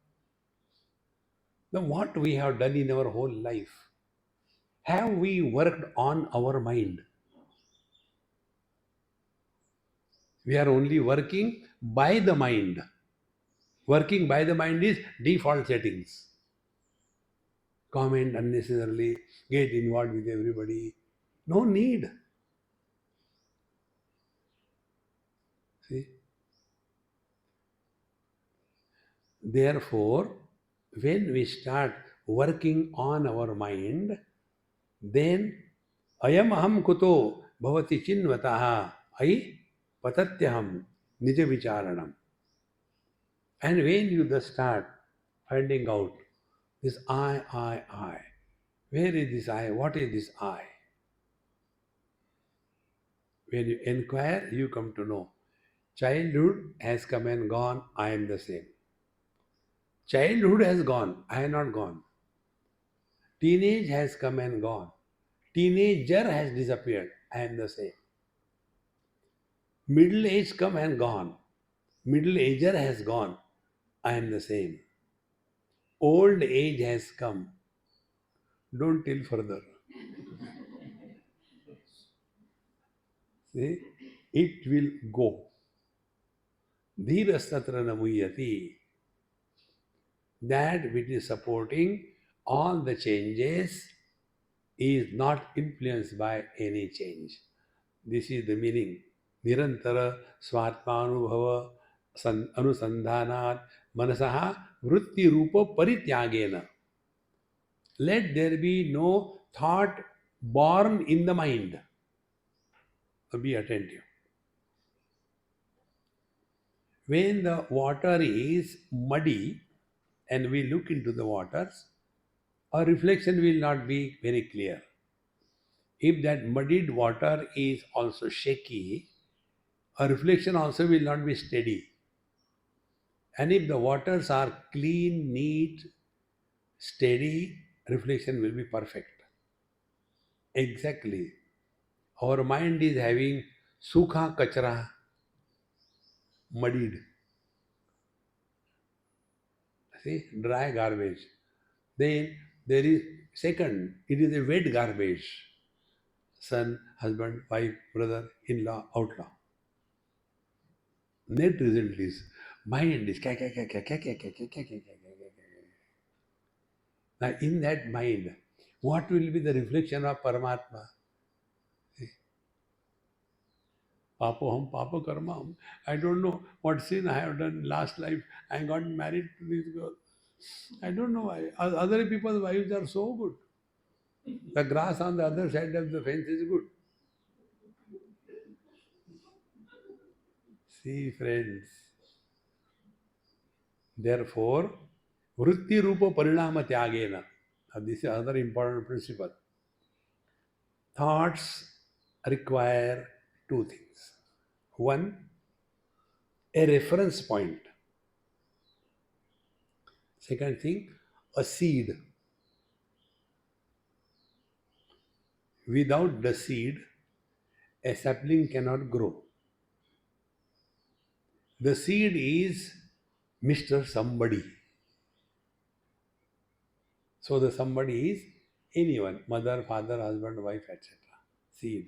Now, what we have done in our whole life? Have we worked on our mind? We are only working by the mind. Working by the mind is default settings. Comment unnecessarily, get involved with everybody. No need. See? Therefore, when we start working on our mind, then ayam aham kuto bhavati chinvataha ai patatyaham nija vicharanam. And when you thus start finding out this I, where is this I? What is this I? When you inquire, you come to know. Childhood has come and gone, I am the same. Childhood has gone, I am not gone. Teenage has come and gone. Teenager has disappeared, I am the same. Middle age come and gone. Middle ager has gone, I am the same. Old age has come. Don't tell further. See, it will go. Dhirastatra namuyati. That which is supporting all the changes is not influenced by any change. This is the meaning. Nirantara svatmanubhava anusandhanat manasaha vritti rupa parityagena. Let there be no thought born in the mind. Be attentive. When the water is muddy and we look into the waters, our reflection will not be very clear. If that muddied water is also shaky, our reflection also will not be steady. And if the waters are clean, neat, steady, reflection will be perfect. Exactly. Our mind is having sukha kachra, muddied. See, dry garbage. Then there is second, it is a wet garbage. Son, husband, wife, brother, in-law, outlaw. Net result is mind is ka, ka, ka, ka, ka, ka, ka, ka, ka, ka, ka, ka, ka. Now in that mind, what will be the reflection of Paramatma? Papoham, papa karmam. I don't know what sin I have done last life. I got married to this girl. I don't know why. Other people's wives are so good. The grass on the other side of the fence is good. See, friends. Therefore, vritti rupa parinama tyagena. Now, this is another important principle. Thoughts require two things. One, a reference point. Second thing, a seed. Without the seed, a sapling cannot grow. The seed is Mr. Somebody. So the somebody is anyone, mother, father, husband, wife, etc. Seed.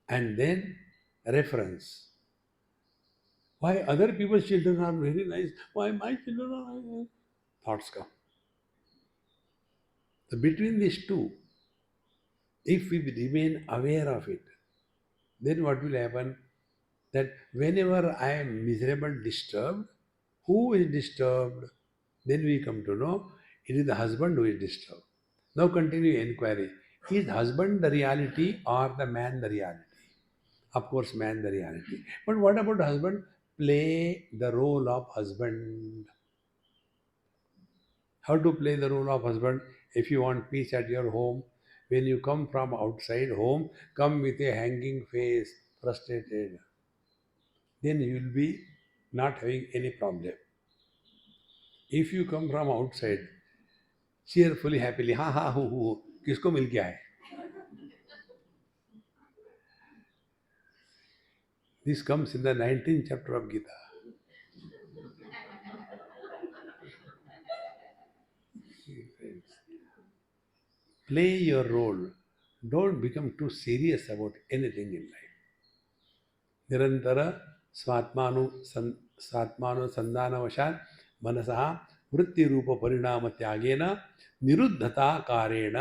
And then reference. Why other people's children are very nice? Why my children are nice? Thoughts come. So between these two, if we remain aware of it, then what will happen? That whenever I am miserable, disturbed, who is disturbed? Then we come to know it is the husband who is disturbed. Now continue inquiry. Is husband the reality or the man the reality? Of course, man the reality. But what about husband? Play the role of husband. How to play the role of husband? If you want peace at your home, when you come from outside home, come with a hanging face, frustrated. Then you will be not having any problem. If you come from outside, cheerfully, happily, ha ha hu, किसको मिल गया है? This comes in the 19th chapter of Gita. Play your role. Don't become too serious about anything in life. निरंतर स्वात्मानुसंधानवशात् मनसः वृत्तिरूप परिणाम त्यागेन निरुद्धता कारेण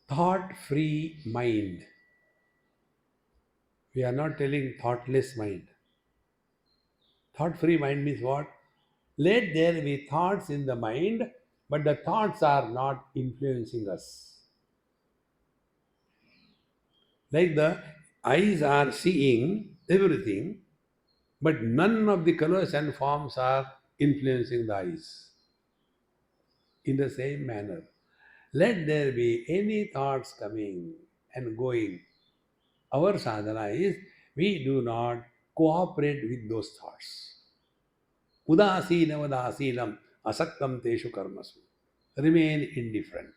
thought free mind. We are not telling thoughtless mind. Thought free mind means what? Let there be thoughts in the mind, but the thoughts are not influencing us. Like the eyes are seeing everything, but none of the colors and forms are influencing the eyes. In the same manner, let there be any thoughts coming and going. Our sadhana is we do not cooperate with those thoughts. Udasinam asaktam teshu karmasu. Remain indifferent.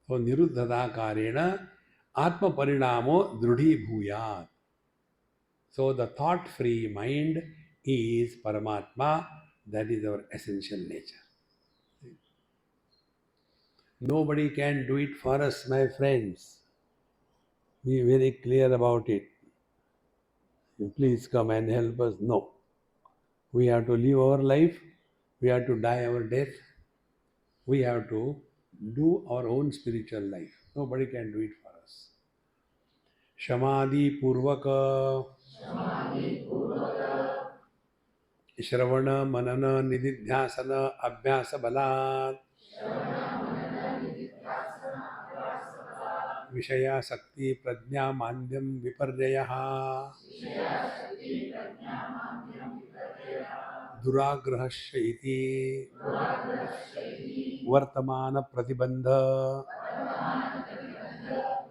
So niruddhata karena atma parinamo drudhi bhuyat. So the thought-free mind is Paramatma, that is our essential nature. Nobody can do it for us, my friends. Be very clear about it. Please come and help us. No. We have to live our life, we have to die our death, we have to do our own spiritual life. Nobody can do it for us. Shamadhi Purvaka श्रवण मनन निधिध्यासन अभ्यास बलात् विषयासक्ति प्रज्ञा मान्द्यम विपर्ययः दुराग्रहस्य इति वर्तमान प्रतिबंध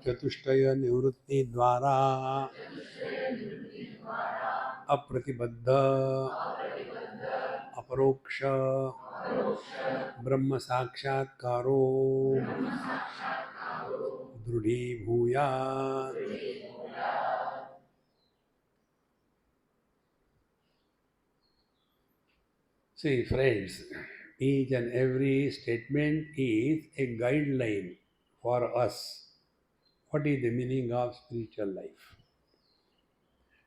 चतुष्टय निवृत्ति द्वारा अप्रतिबद्ध अपरोक्ष ब्रह्म साक्षात्कारो दृढ़ीभूयात्. See, friends, each and every statement is a guideline for us. What is the meaning of spiritual life?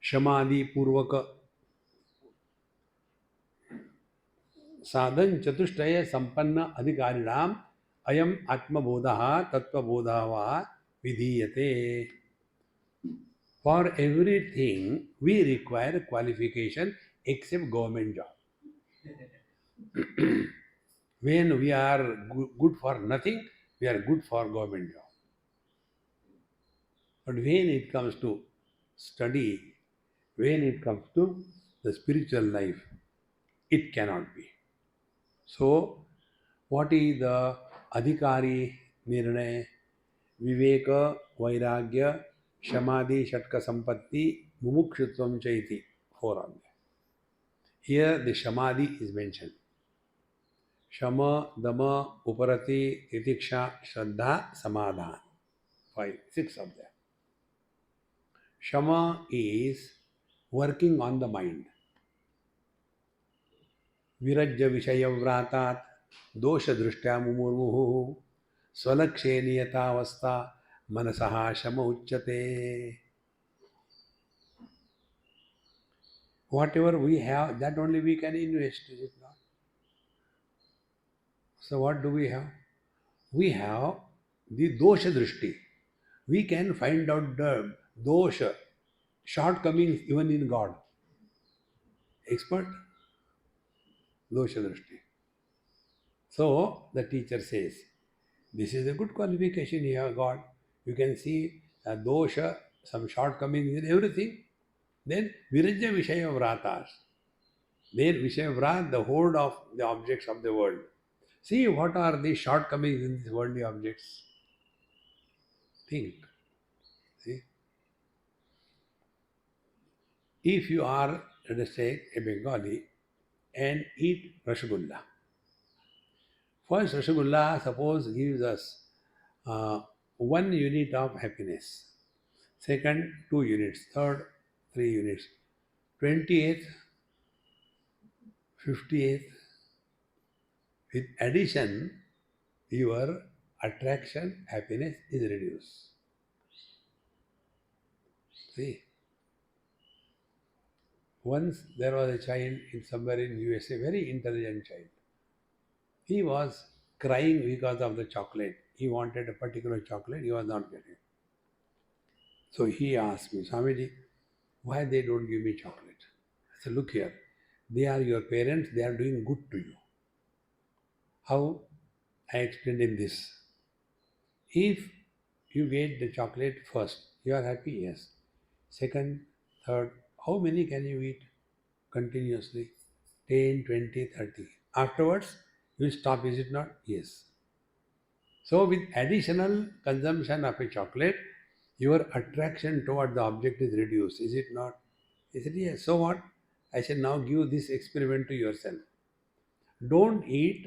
Shamadhi Purvaka साधन चतुष्टय संपन्न अधिकारिणाम Ayam Atma Bodha Tattva Bodha va Vidhiyate. For everything, we require qualification except government job. When we are good for nothing, we are good for government job. But when it comes to study, when it comes to the spiritual life, it cannot be. So, what is the adhikari nirnay? Viveka, Vairagya, Shamadhi, Shatka Sampatti, Mumukshutvam Chaiti. Four of them. Here the Shamadhi is mentioned. Shama, Dama, Uparati, Titiksha, Shraddha, Samadhan. Five, six of them. Shama is working on the mind. Virajya Vishayavratat, Dosha Drishtya Mumurmuhu, Swalakshe Niyatavastha, Manasaha Shama Uchyate. Whatever we have, that only we can invest, is it not? So what do we have? We have the dosha drishti. We can find out the dosha, shortcomings even in God. Expert? Dosha drishti. So the teacher says, this is a good qualification you have got. You can see a dosha, some shortcomings in everything. Then virajya vishaya vratas. Then vishaya vrat, the hold of the objects of the world. See what are the shortcomings in these worldly objects. Think. See? If you are, let us say, a Bengali and eat Rasgulla. First, Rasgulla, suppose, gives us 1 unit of happiness. Second, 2 units. Third, 3 units. 28th, 58th. With addition, your attraction, happiness is reduced. See? Once there was a child in somewhere in USA, very intelligent child. He was crying because of the chocolate. He wanted a particular chocolate, he was not getting. So he asked me, Swamiji, why they don't give me chocolate? I said, look here, they are your parents, they are doing good to you. How? I explained him this. If you get the chocolate first, you are happy, yes. Second, third, how many can you eat continuously? 10, 20, 30. Afterwards, you stop, is it not? Yes. So, with additional consumption of a chocolate, your attraction toward the object is reduced, is it not? He said, yes. So what? I said, now give this experiment to yourself. Don't eat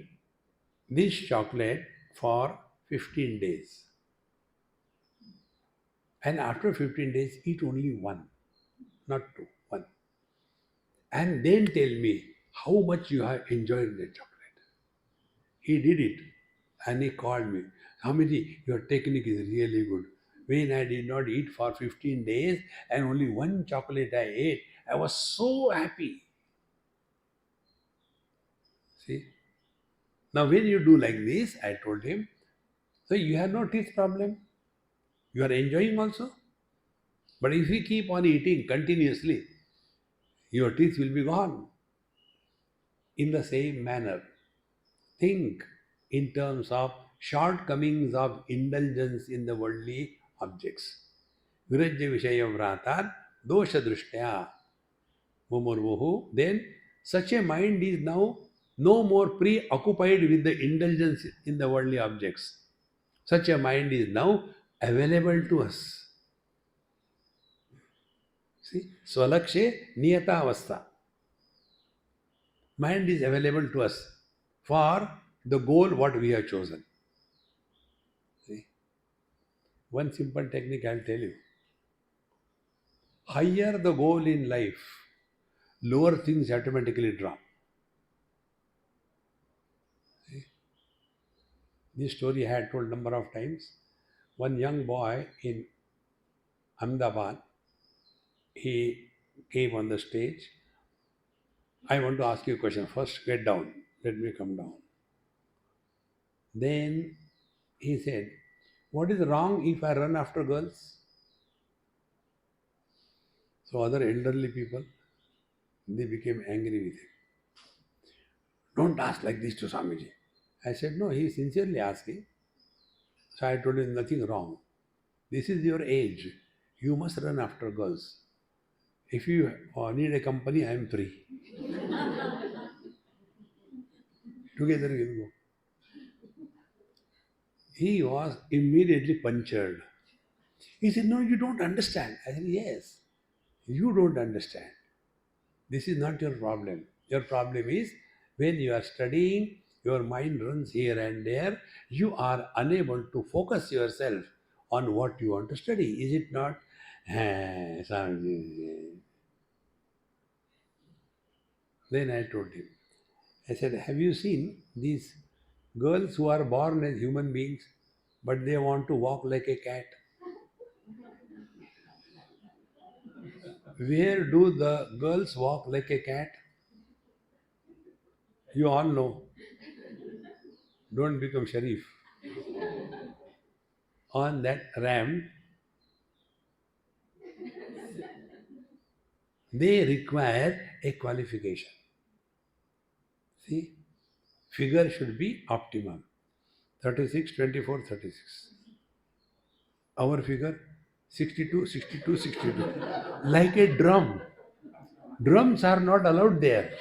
this chocolate for 15 days. And after 15 days, eat only one, not two, one. And then tell me how much you have enjoyed the chocolate. He did it. And he called me. Swamiji, your technique is really good. When I did not eat for 15 days and only one chocolate I ate, I was so happy. See? Now, when you do like this, I told him, so you have no teeth problem. You are enjoying also. But if you keep on eating continuously, your teeth will be gone. In the same manner, think in terms of shortcomings of indulgence in the worldly objects. Virajya Vishaya Vratar, Dosha Drishtya, Mumurvuhu, then such a mind is now no more preoccupied with the indulgence in the worldly objects. Such a mind is now available to us. See, Swalakshe Niyata Avastha. Mind is available to us for the goal what we have chosen. See, one simple technique I'll tell you. Higher the goal in life, lower things automatically drop. See, this story I had told number of times. One young boy in Ahmedabad, he came on the stage. I want to ask you a question. First, get down. Let me come down. Then He said, what is wrong if I run after girls? So other elderly people, they became angry with him. Don't ask like this to Swamiji. I said, no, he is sincerely asking. So I told him, nothing wrong. This is your age. You must run after girls. If you need a company, I am free. Together we'll go. He was immediately punctured. He said, no, you don't understand. I said, yes, you don't understand. This is not your problem. Your problem is when you are studying, your mind runs here and there. You are unable to focus yourself on what you want to study. Is it not? Swamiji. Then I told him, I said, have you seen these girls who are born as human beings, but they want to walk like a cat? Where do the girls walk like a cat? You all know. Don't become Sharif. On that ram, they require a qualification. See, figure should be optimum. 36, 24, 36. Our figure 62, 62, 62. Like a drum. Drums are not allowed there.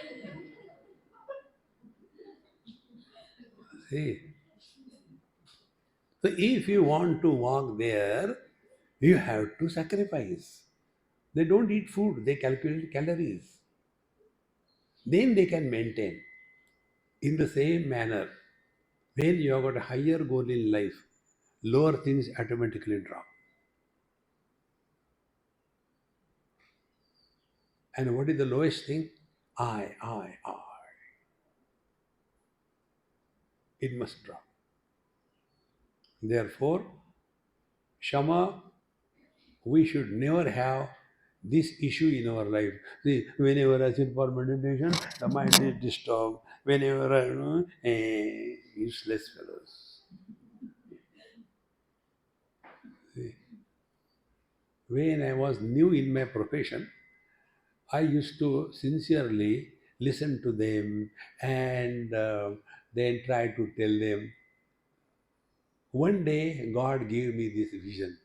See. So if you want to walk there, you have to sacrifice. They don't eat food, they calculate calories. Then they can maintain. In the same manner, when you have got a higher goal in life, lower things automatically drop. And what is the lowest thing? I. It must drop. Therefore, Shama, we should never have this issue in our life. See, whenever I sit for meditation, the mind is disturbed. Whenever I useless fellows. See, when I was new in my profession, I used to sincerely listen to them and then try to tell them. One day, God gave me this vision.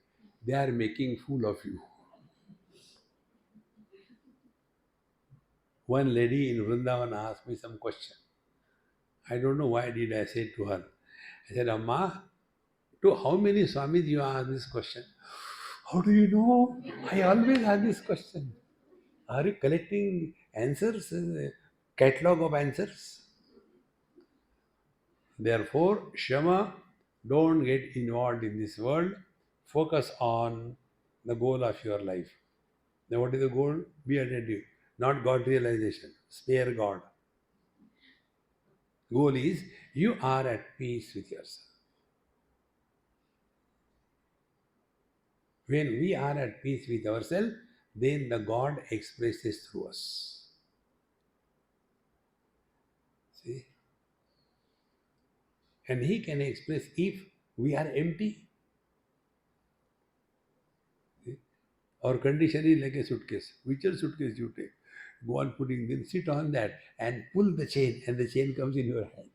They are making fool of you. One lady in Vrindavan asked me some question. I don't know why did I say to her. I said, Amma, to how many Swamis you ask this question? How do you know? I always ask this question. Are you collecting answers? Catalog of answers? Therefore, Shama, don't get involved in this world. Focus on the goal of your life. Now, what is the goal? Be attentive. Not God realization. Spare God. Goal is you are at peace with yourself. When we are at peace with ourselves, then the God expresses through us. See? And He can express if we are empty. See? Our condition is like a suitcase. Whichever suitcase you take, go on putting, then sit on that and pull the chain, and the chain comes in your hand.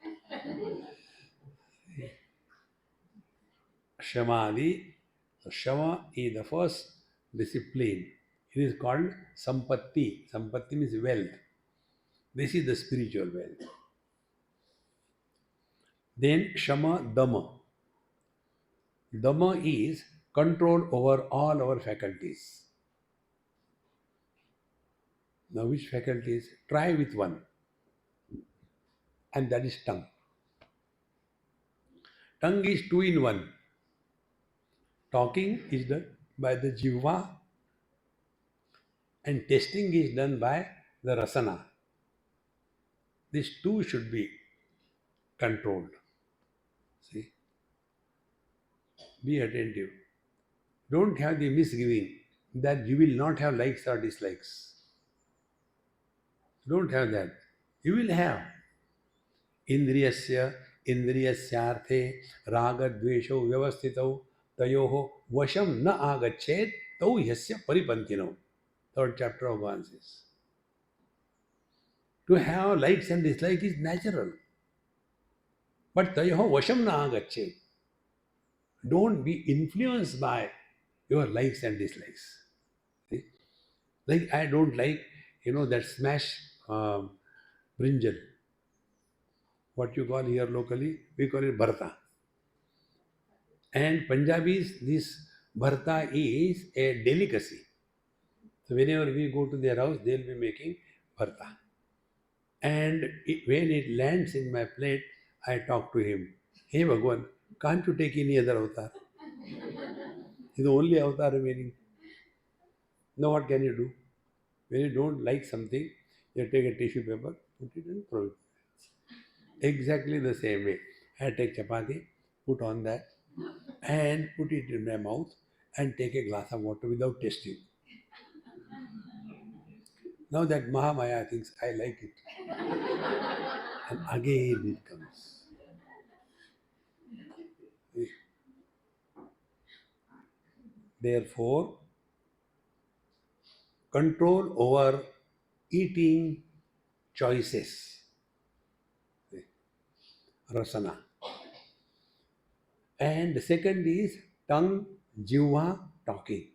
Shamadi. So Shama is the first discipline. It is called Sampatti. Sampatti means wealth. This is the spiritual wealth. Then Shama Dhamma. Dhamma is control over all our faculties. Now, which faculties? Try with one, and that is tongue. Tongue is two in one. Talking is done by the jiva, and tasting is done by the rasana. These two should be controlled. See? Be attentive. Don't have the misgiving that you will not have likes or dislikes. Don't have that. You will have. Indriyasya इंद्रियस्यार्थे रागद्वेषौ व्यवस्थितौ तयोः वशं न आगच्छेत् तौ ह्यस्य परिपन्थिनौ. Third chapter of Bhagwan says. To have likes and dislikes is natural. But tayoho vasham na agachet. Don't be influenced by your likes and dislikes. See? Like I don't like, that smash brinjal. What you call here locally, we call it bharta. And Punjabis, this bharta is a delicacy. So whenever we go to their house, they'll be making bharta. And when it lands in my plate, I talk to him. Hey Bhagwan, can't you take any other avatar? He's the only avatar remaining. Now what can you do? When you don't like something, you take a tissue paper, put it and throw it. Exactly the same way. I take chapati, put on that, and put it in my mouth, and take a glass of water without tasting. Now that Mahamaya thinks I like it. And again it comes. Therefore, control over eating choices, rasana. And the second is tongue, jiva, talking.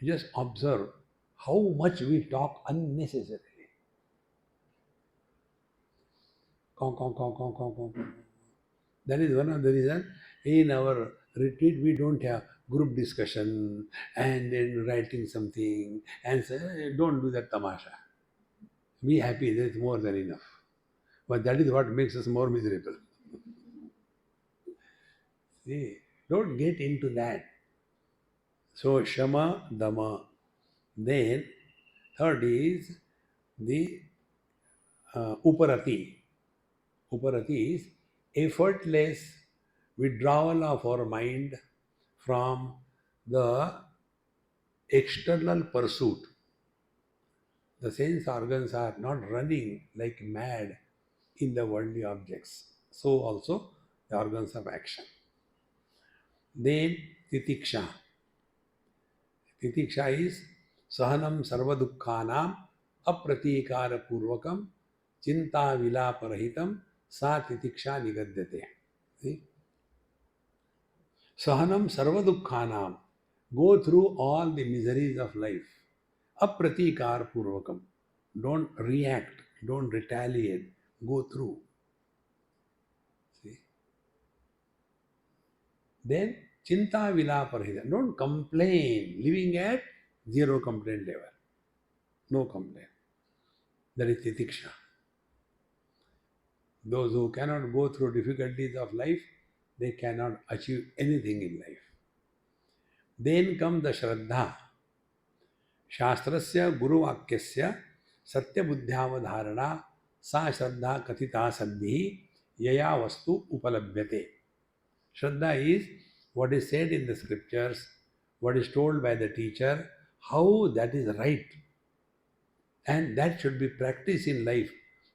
You just observe how much we talk unnecessarily. Kong, kong, kong, kong, kong, kong, kong. That is one of the reasons in our retreat we don't have group discussion and then writing something and say, "Hey, don't do that tamasha. Be happy, there is more than enough." But that is what makes us more miserable. See, don't get into that. So shama, dama. Then third is the uparati. Uparati is effortless withdrawal of our mind from the external pursuit. The sense organs are not running like mad in the worldly objects. So also the organs of action. Then titiksha. Titiksha is sahanam sarvadukhanam apratikara purvakam chinta vilaparahitam sa titiksha nigadyate. See? Sahanam sarvadukhanam. Go through all the miseries of life. Apratikar purvakam. Don't react. Don't retaliate. Go through. See? Then chinta vilaparahita. Don't complain. Living at zero complaint level. No complaint. That is titiksha. Those who cannot go through difficulties of life, they cannot achieve anything in life. Then comes the shraddha. शास्त्रस्य गुरुवाक्यस्य सत्यबुद्ध्यावधारणा सा श्रद्धा कथिता सद्भिः यया वस्तु उपलभ्यते. Shraddha is what is said in the scriptures, what is told by the teacher, how that is right. And that should be practiced in life.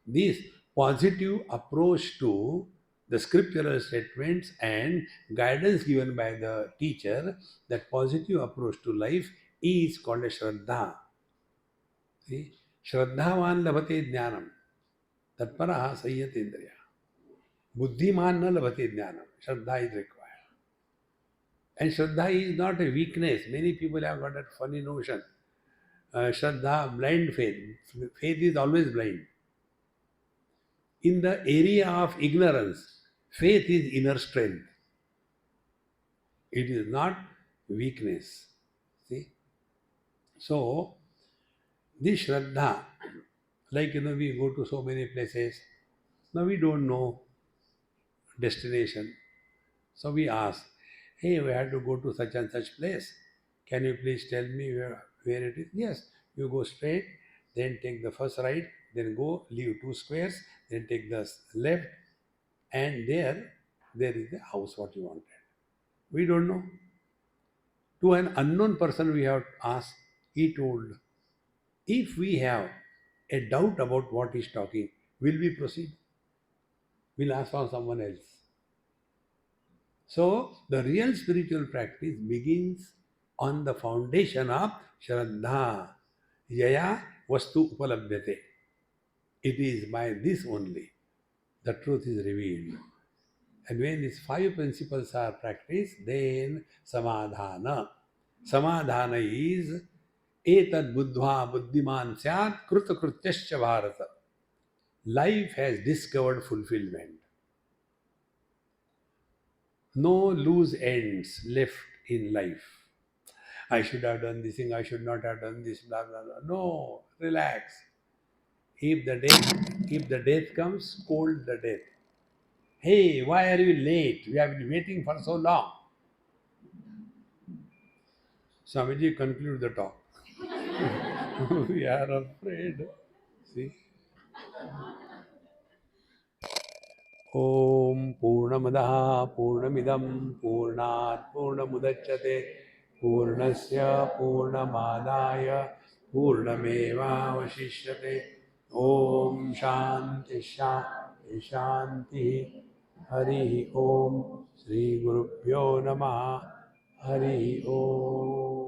This positive approach to the scriptural statements and guidance given by the teacher, that positive approach to life is called a Shraddha. See? Shraddhavan labhate jnanam. Tatparaha sayyatendriya. Buddhiman na labhate jnanam. Shraddha is required. And Shraddha is not a weakness. Many people have got that funny notion. Shraddha, blind faith. Faith is always blind. In the area of ignorance, faith is inner strength. It is not weakness. See? So, this Shraddha, like we go to so many places, now we don't know destination. So we ask, hey, we have to go to such and such place. Can you please tell me where it is? Yes, you go straight, then take the first right, then go, leave 2 squares, then take the left, and there is the house what you wanted. We don't know. To an unknown person we have asked, he told. If we have a doubt about what he's talking, will we proceed? we'll ask for someone else. So, the real spiritual practice begins on the foundation of Shraddha. Yaya Vastu Upalabhyate. It is by this only the truth is revealed. And when these five principles are practiced, then Samadhana. Samadhana is Etad Buddhva Buddhiman Syat Kruta Krutyascha Bharata. Life has discovered fulfillment. No loose ends left in life. I should have done this thing, I should not have done this, blah blah blah. No, relax. If the death comes, scold the death. Hey, why are you late? We have been waiting for so long. Swamiji, conclude the talk. We are afraid. See? Om Purnamadaha Purnamidam Purnat Purnamudachyate Purnasya Purnamadaya Purnameva Vashishyate Om Shanti Shanti Shanti Hari Om Sri Gurubhyo Namaha Hari Om